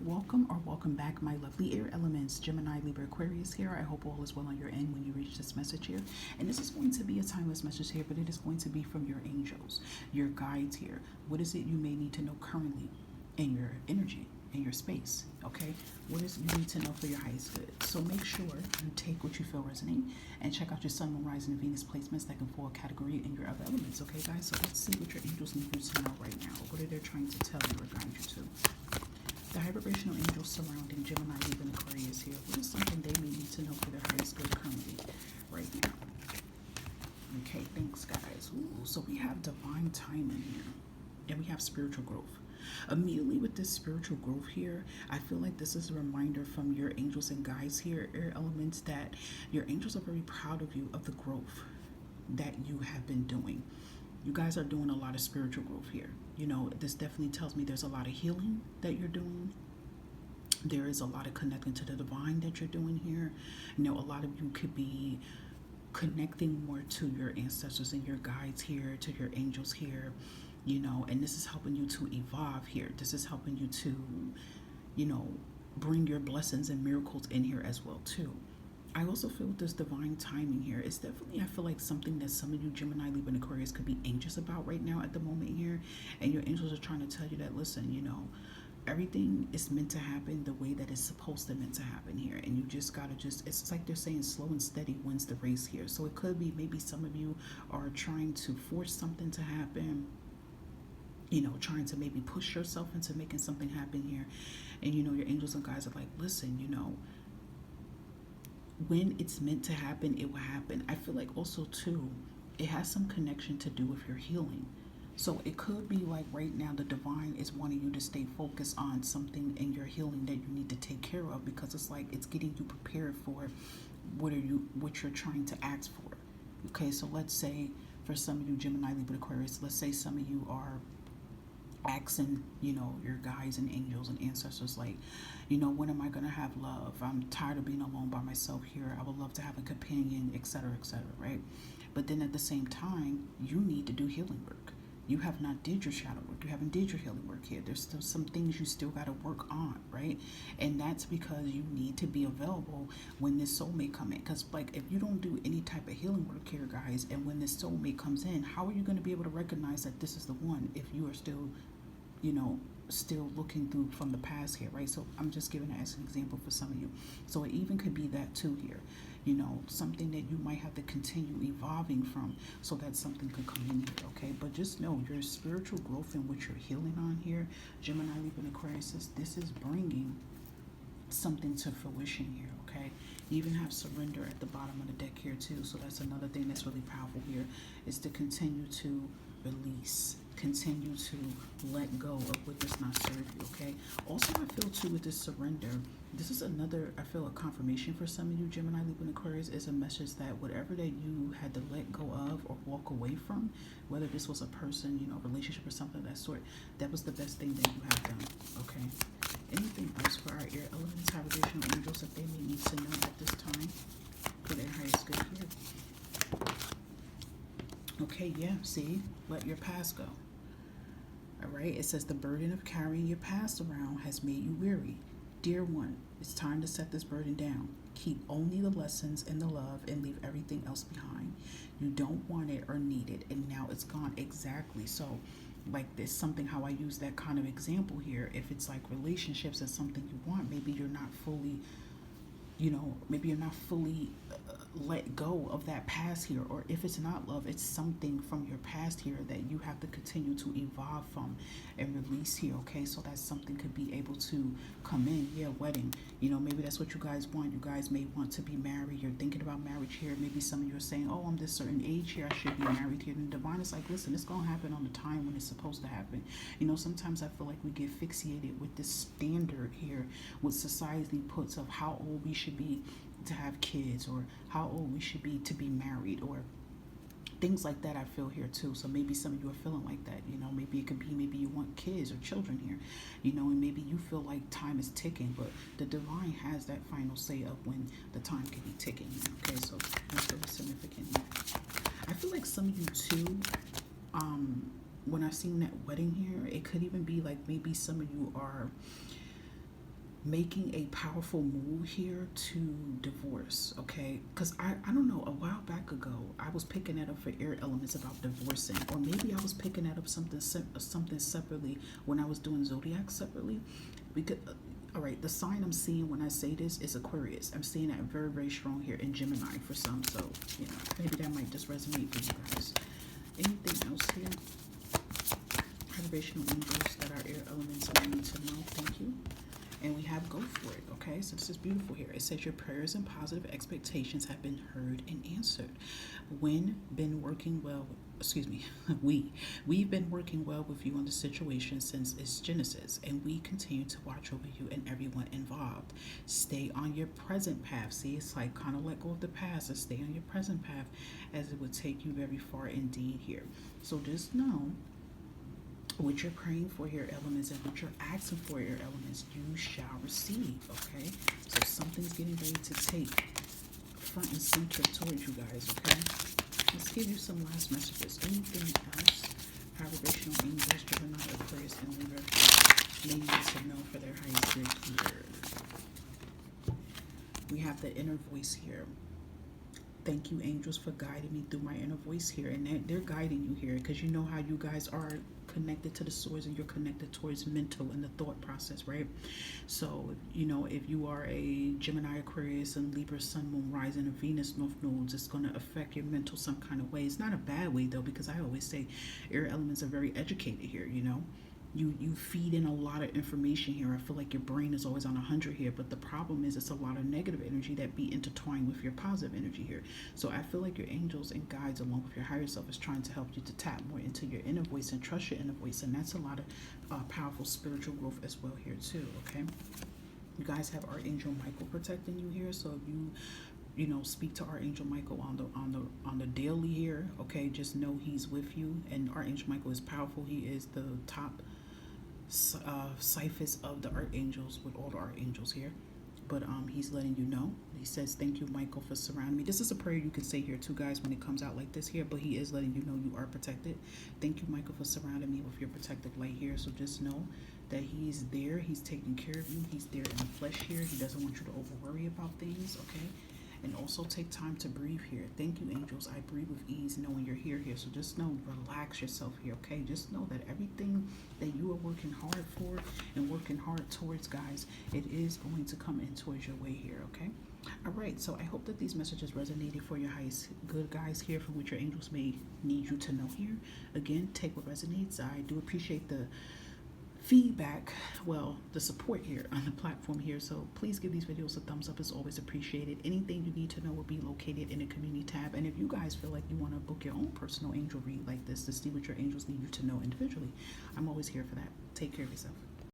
Welcome or welcome back, my lovely air elements. Gemini, Libra, Aquarius here. I hope all is well on your end when you reach this message here. And this is going to be a timeless message here, but it is going to be from your angels, your guides here. What is it you may need to know currently in your energy, in your space? Okay, what is it you need to know for your highest good? So make sure you take what you feel resonate and check out your sun, moon, rising, and Venus placements that can fall a category in your other elements. Okay, guys. So let's see what your angels need you to know right now. What are they trying to tell you or guide you to? The high vibrational angels surrounding Gemini, Libra, and Aquarius here. What is something they may need to know for their highest good currently, right now? Okay, thanks, guys. Ooh, so we have divine timing here, and we have spiritual growth. Immediately with this spiritual growth here, I feel like this is a reminder from your angels and guides here, air elements, that your angels are very proud of you, of the growth that you have been doing. You guys are doing a lot of spiritual growth here. You know, this definitely tells me there's a lot of healing that you're doing. There is a lot of connecting to the divine that you're doing here. You know, a lot of you could be connecting more to your ancestors and your guides here, to your angels here, you know, and this is helping you to evolve here. This is helping you to, you know, bring your blessings and miracles in here as well too. I also feel with this divine timing here, it's definitely, I feel like something that some of you Gemini, Libra, and Aquarius could be anxious about right now at the moment here. And your angels are trying to tell you that, listen, you know, everything is meant to happen the way that it's supposed to meant to happen here. And you just got to it's like they're saying slow and steady wins the race here. So it could be maybe some of you are trying to force something to happen, you know, trying to maybe push yourself into making something happen here. And, you know, your angels and guides are like, listen, you know, when it's meant to happen, it will happen. I feel like also too, it has some connection to do with your healing. So it could be like right now the divine is wanting you to stay focused on something in your healing that you need to take care of, because it's like it's getting you prepared for what you're trying to ask for. Okay, so let's say for some of you Gemini, Libra, Aquarius, let's say some of you are asking, you know, your guides and angels and ancestors, like, you know, when am I going to have love? I'm tired of being alone by myself here. I would love to have a companion, etc., etc., right? But then at the same time, you need to do healing work. You have not did your shadow work. You haven't did your healing work here. There's still some things you still got to work on, right? And that's because you need to be available when this soulmate come in. Because like if you don't do any type of healing work here, guys, and when this soulmate comes in, how are you going to be able to recognize that this is the one if you are still, you know, still looking through from the past here, right? So I'm just giving that as an example for some of you. So it even could be that too here, you know, something that you might have to continue evolving from so that something could come in here, okay? But just know your spiritual growth and what you're healing on here, Gemini, Libra, and Aquarius, this is bringing something to fruition here, okay? You even have surrender at the bottom of the deck here too. So that's another thing that's really powerful here, is to continue to release, continue to let go of what does not serve you, okay? Also, I feel too with this surrender, this is another, I feel a confirmation for some of you Gemini, Libra, and Aquarius, is a message that whatever that you had to let go of or walk away from, whether this was a person, you know, relationship or something of that sort, that was the best thing that you have done, okay? Anything else for our air elements, high vibrational angels, that they may need to know at this time for their highest good here? Okay, yeah, see, let your past go. All right, it says the burden of carrying your past around has made you weary. Dear one, it's time to set this burden down. Keep only the lessons and the love and leave everything else behind. You don't want it or need it, and now it's gone. Exactly. So like this, something how I use that kind of example here, if it's like relationships and something you want, maybe you're not fully, you know, maybe you're not fully let go of that past here. Or if it's not love, it's something from your past here that you have to continue to evolve from and release here, okay? So that something could be able to come in. Yeah, wedding, you know, maybe that's what you guys want. You guys may want to be married. You're thinking about marriage here. Maybe some of you are saying, oh, I'm this certain age here, I should be married here. And the divine is like, listen, it's gonna happen on the time when it's supposed to happen. You know, sometimes I feel like we get fixated with this standard here, what society puts of how old we should be to have kids, or how old we should be to be married, or things like that. I feel here too. So maybe some of you are feeling like that, you know, maybe it could be, maybe you want kids or children here, you know, and maybe you feel like time is ticking, but the divine has that final say of when the time can be ticking, okay? So that's very significant here. I feel like some of you too, when I seen that wedding here, it could even be like maybe some of you are making a powerful move here to divorce, okay? Because I don't know, a while back ago I was picking that up for air elements about divorcing, or maybe I was picking that up something separately when I was doing zodiac separately. Because all right, the sign I'm seeing when I say this is Aquarius. I'm seeing that very, very strong here in Gemini for some, so you know, maybe that might just resonate for you guys. Anything else here? Vibrational angels that our air elements need to know. Thank you. And we have go for it, okay? So this is beautiful here. It says your prayers and positive expectations have been heard and answered. When been working well, excuse me, we've been working well with you on the situation since its genesis, and we continue to watch over you and everyone involved. Stay on your present path. See, it's like kind of let go of the past and stay on your present path, as it would take you very far indeed here. So just know what you're praying for your elements and what you're asking for your elements, you shall receive, okay? So something's getting ready to take front and center towards you guys, okay? Let's give you some last messages. Anything else? High vibrational angels, Gemini, Aquarius, and Libra may need to know for their highest good here. We have the inner voice here. Thank you, angels, for guiding me through my inner voice here. And they're guiding you here because you know how you guys are connected to the source, and you're connected towards mental and the thought process, right? So, you know, if you are a Gemini, Aquarius, and Libra, Sun, Moon, Rising, and Venus North Nodes, it's going to affect your mental some kind of way. It's not a bad way, though, because I always say air elements are very educated here, you know? You feed in a lot of information here. I feel like your brain is always on 100 here, but the problem is it's a lot of negative energy that be intertwined with your positive energy here. So I feel like your angels and guides along with your higher self is trying to help you to tap more into your inner voice and trust your inner voice, and that's a lot of powerful spiritual growth as well here too, okay? You guys have Archangel Michael protecting you here, so if you know, speak to Archangel Michael on the daily here, okay? Just know he's with you, and Archangel Michael is powerful. He is the top ciphers of the archangels with all the archangels here, but he's letting you know. He says, thank you, Michael, for surrounding me. This is a prayer you can say here too, guys, when it comes out like this here, but he is letting you know you are protected. Thank you, Michael, for surrounding me with your protective light here. So just know that he's there. He's taking care of you. He's there in the flesh here. He doesn't want you to over worry about things, okay? And also take time to breathe here. Thank you, angels. I breathe with ease knowing you're here. So just know, relax yourself here, okay? Just know that everything that you are working hard for and working hard towards, guys, it is going to come in towards your way here, okay? All right, so I hope that these messages resonated for your highest good, guys, here, from which your angels may need you to know here. Again, take what resonates. I do appreciate the feedback, well, the support here on the platform here, so please give these videos a thumbs up. It's always appreciated. Anything you need to know will be located in the community tab, and if you guys feel like you want to book your own personal angel read like this to see what your angels need you to know individually, I'm always here for that. Take care of yourself.